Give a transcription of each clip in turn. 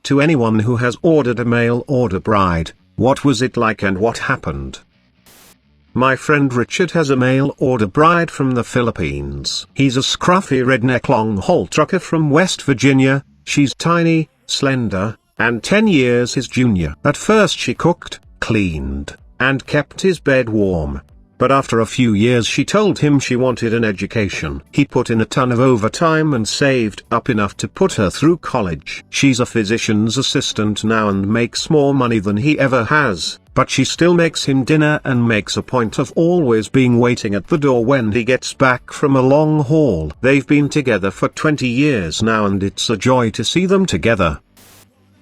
to anyone who has ordered a mail order bride, what was it like and what happened? My friend Richard has a mail order bride from the Philippines. He's a scruffy redneck long-haul trucker from West Virginia. She's tiny, slender, and 10 years his junior. At first she cooked, cleaned, and kept his bed warm. But after a few years she told him she wanted an education. He put in a ton of overtime and saved up enough to put her through college. She's a physician's assistant now and makes more money than he ever has, but she still makes him dinner and makes a point of always being waiting at the door when he gets back from a long haul. They've been together for 20 years now and it's a joy to see them together.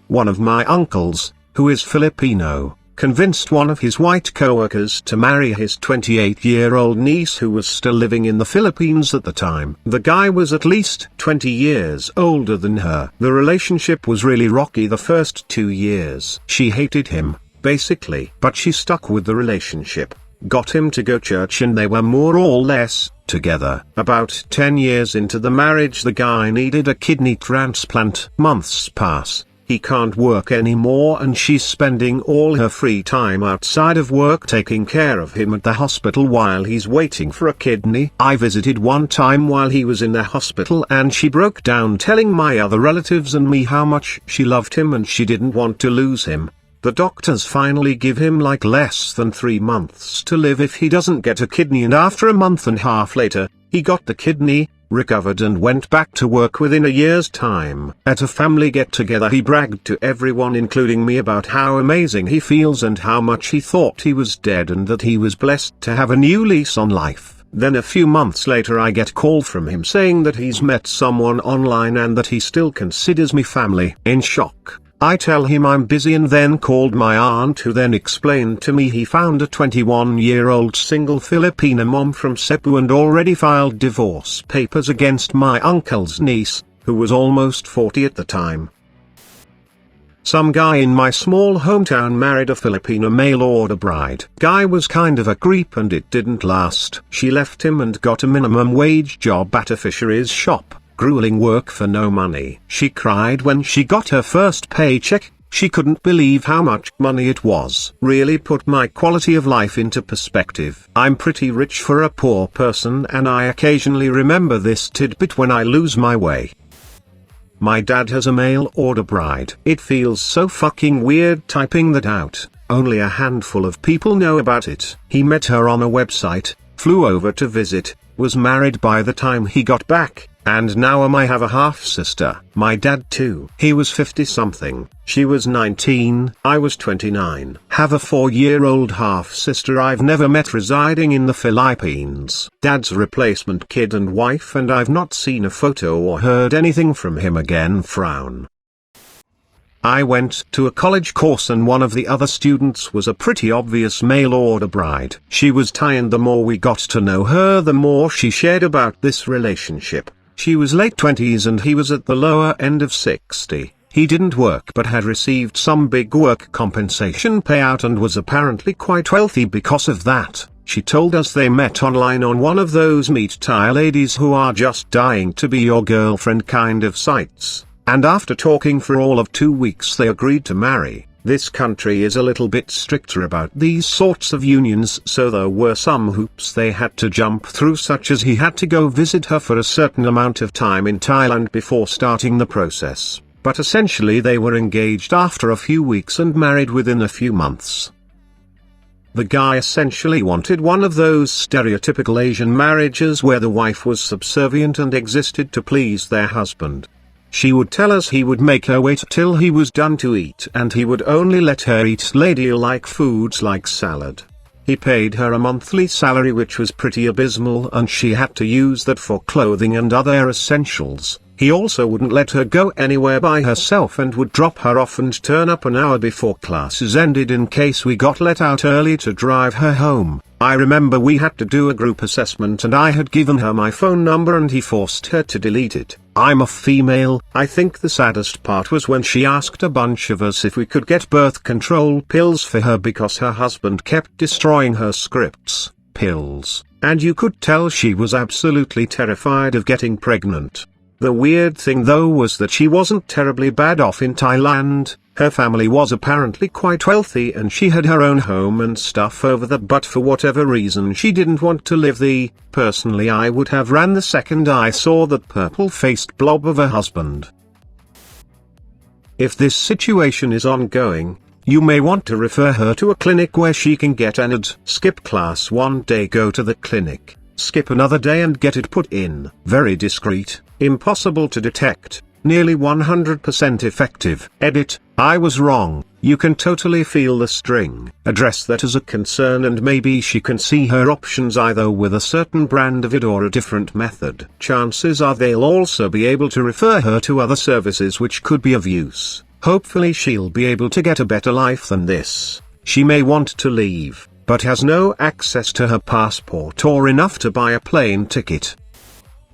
One of my uncles, who is Filipino, convinced one of his white coworkers to marry his 28-year-old niece who was still living in the Philippines at the time. The guy was at least 20 years older than her. The relationship was really rocky the first 2 years. She hated him, basically. But she stuck with the relationship, got him to go to church and they were more or less together. About 10 years into the marriage the guy needed a kidney transplant. Months pass. He can't work anymore and she's spending all her free time outside of work taking care of him at the hospital while he's waiting for a kidney. I visited one time while he was in the hospital and she broke down telling my other relatives and me how much she loved him and she didn't want to lose him. The doctors finally give him like less than 3 months to live if he doesn't get a kidney, and after a month and a half later, he got the kidney, recovered and went back to work within a year's time. At a family get-together he bragged to everyone including me about how amazing he feels and how much he thought he was dead and that he was blessed to have a new lease on life. Then a few months later I get a call from him saying that he's met someone online and that he still considers me family. In shock, I tell him I'm busy and then called my aunt who then explained to me he found a 21-year-old single Filipina mom from Cebu and already filed divorce papers against my uncle's niece, who was almost 40 at the time. Some guy in my small hometown married a Filipina mail order bride. Guy was kind of a creep and it didn't last. She left him and got a minimum wage job at a fisheries shop. Grueling work for no money. She cried when she got her first paycheck. She couldn't believe how much money it was. Really put my quality of life into perspective. I'm pretty rich for a poor person and I occasionally remember this tidbit when I lose my way. My dad has a mail order bride. It feels so fucking weird typing that out. Only a handful of people know about it. He met her on a website, flew over to visit, was married by the time he got back. And now I have a half-sister. My dad too. He was 50-something. She was 19. I was 29. Have a 4-year-old half-sister I've never met residing in the Philippines. Dad's replacement kid and wife and I've not seen a photo or heard anything from him again. Frown. I went to a college course and one of the other students was a pretty obvious mail order bride. She was Thai and the more we got to know her the more she shared about this relationship. She was late 20s and he was at the lower end of 60. He didn't work but had received some big work compensation payout and was apparently quite wealthy because of that. She told us they met online on one of those meet Thai ladies who are just dying to be your girlfriend kind of sites. And after talking for all of 2 weeks they agreed to marry. This country is a little bit stricter about these sorts of unions, so there were some hoops they had to jump through, such as he had to go visit her for a certain amount of time in Thailand before starting the process. But essentially they were engaged after a few weeks and married within a few months. The guy essentially wanted one of those stereotypical Asian marriages where the wife was subservient and existed to please their husband. She would tell us he would make her wait till he was done to eat and he would only let her eat ladylike foods like salad. He paid her a monthly salary which was pretty abysmal and she had to use that for clothing and other essentials. He also wouldn't let her go anywhere by herself and would drop her off and turn up an hour before classes ended in case we got let out early to drive her home. I remember we had to do a group assessment and I had given her my phone number and he forced her to delete it. I'm a female. I think the saddest part was when she asked a bunch of us if we could get birth control pills for her because her husband kept destroying her scripts, pills, and you could tell she was absolutely terrified of getting pregnant. The weird thing though was that she wasn't terribly bad off in Thailand. Her family was apparently quite wealthy and she had her own home and stuff over there, but for whatever reason she didn't want to live there. Personally, I would have ran the second I saw that purple-faced blob of a husband. If this situation is ongoing, you may want to refer her to a clinic where she can get an ad. Skip class one day, go to the clinic, skip another day and get it put in. Very discreet, impossible to detect, nearly 100% effective. Edit, I was wrong. You can totally feel the string. Address that as a concern and maybe she can see her options either with a certain brand of it or a different method. Chances are they'll also be able to refer her to other services which could be of use. Hopefully she'll be able to get a better life than this. She may want to leave, but has no access to her passport or enough to buy a plane ticket.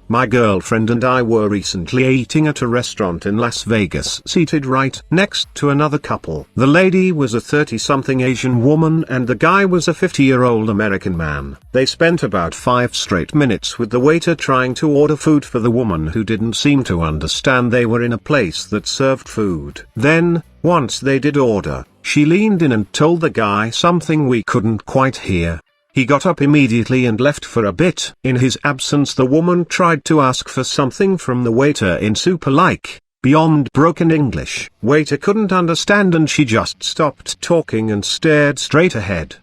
My girlfriend and I were recently eating at a restaurant in Las Vegas, seated right next to another couple. The lady was a 30-something Asian woman and the guy was a 50-year-old American man. They spent about 5 straight minutes with the waiter trying to order food for the woman, who didn't seem to understand they were in a place that served food. Then, once they did order, she leaned in and told the guy something we couldn't quite hear. He got up immediately and left for a bit. In his absence, the woman tried to ask for something from the waiter in super beyond broken English. Waiter couldn't understand and she just stopped talking and stared straight ahead.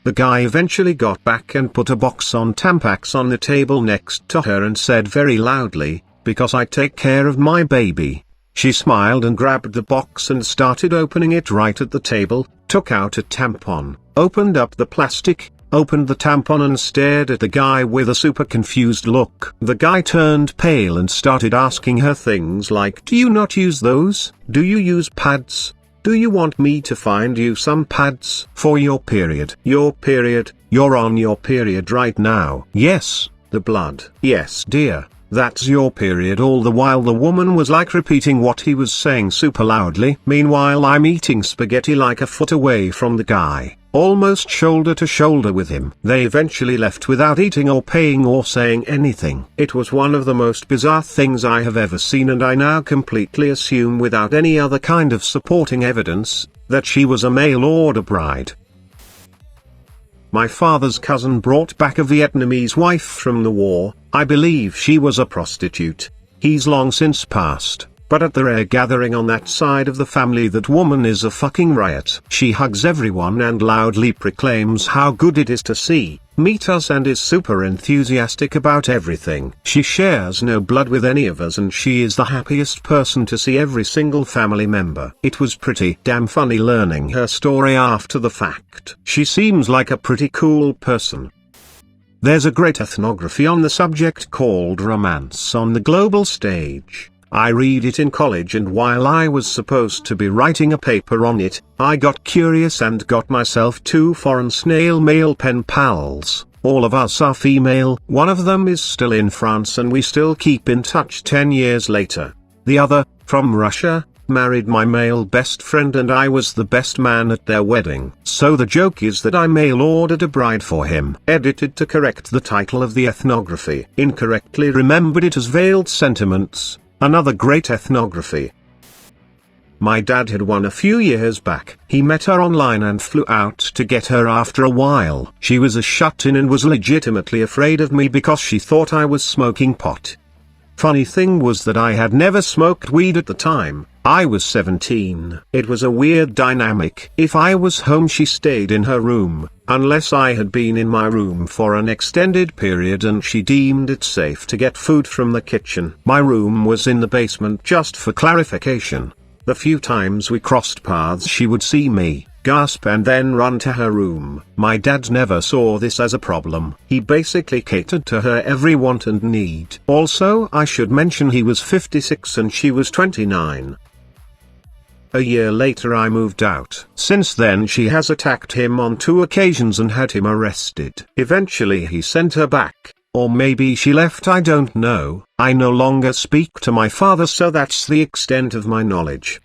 The guy eventually got back and put a box on Tampax on the table next to her and said very loudly, "Because I take care of my baby." She smiled and grabbed the box and started opening it right at the table, took out a tampon, opened up the plastic, opened the tampon and stared at the guy with a super confused look. The guy turned pale and started asking her things like, "Do you not use those? Do you use pads? Do you want me to find you some pads for your period? Your period? You're on your period right now." "Yes, the blood." "Yes dear, that's your period." All the while the woman was repeating what he was saying super loudly. Meanwhile I'm eating spaghetti a foot away from the guy, almost shoulder to shoulder with him. They eventually left without eating or paying or saying anything. It was one of the most bizarre things I have ever seen, and I now completely assume, without any other kind of supporting evidence, that she was a mail order bride. My father's cousin brought back a Vietnamese wife from the war. I believe she was a prostitute. He's long since passed, but at the rare gathering on that side of the family, that woman is a fucking riot. She hugs everyone and loudly proclaims how good it is to meet us and is super enthusiastic about everything. She shares no blood with any of us and she is the happiest person to see every single family member. It was pretty damn funny learning her story after the fact. She seems like a pretty cool person. There's a great ethnography on the subject called Romance on the Global Stage. I read it in college, and while I was supposed to be writing a paper on it, I got curious and got myself 2 foreign snail mail pen pals. All of us are female. One of them is still in France and we still keep in touch 10 years later. The other, from Russia, married my male best friend and I was the best man at their wedding. So the joke is that I mail ordered a bride for him. Edited to correct the title of the ethnography. Incorrectly remembered it as Veiled Sentiments. Another great ethnography. My dad had one a few years back. He met her online and flew out to get her after a while. She was a shut-in and was legitimately afraid of me because she thought I was smoking pot. Funny thing was that I had never smoked weed at the time. I was 17. It was a weird dynamic. If I was home, she stayed in her room, unless I had been in my room for an extended period and she deemed it safe to get food from the kitchen. My room was in the basement, just for clarification. The few times we crossed paths, she would see me, gasp and then run to her room. My dad never saw this as a problem. He basically catered to her every want and need. Also, I should mention he was 56 and she was 29. A year later I moved out. Since then she has attacked him on 2 occasions and had him arrested. Eventually he sent her back, or maybe she left, I don't know. I no longer speak to my father, so that's the extent of my knowledge.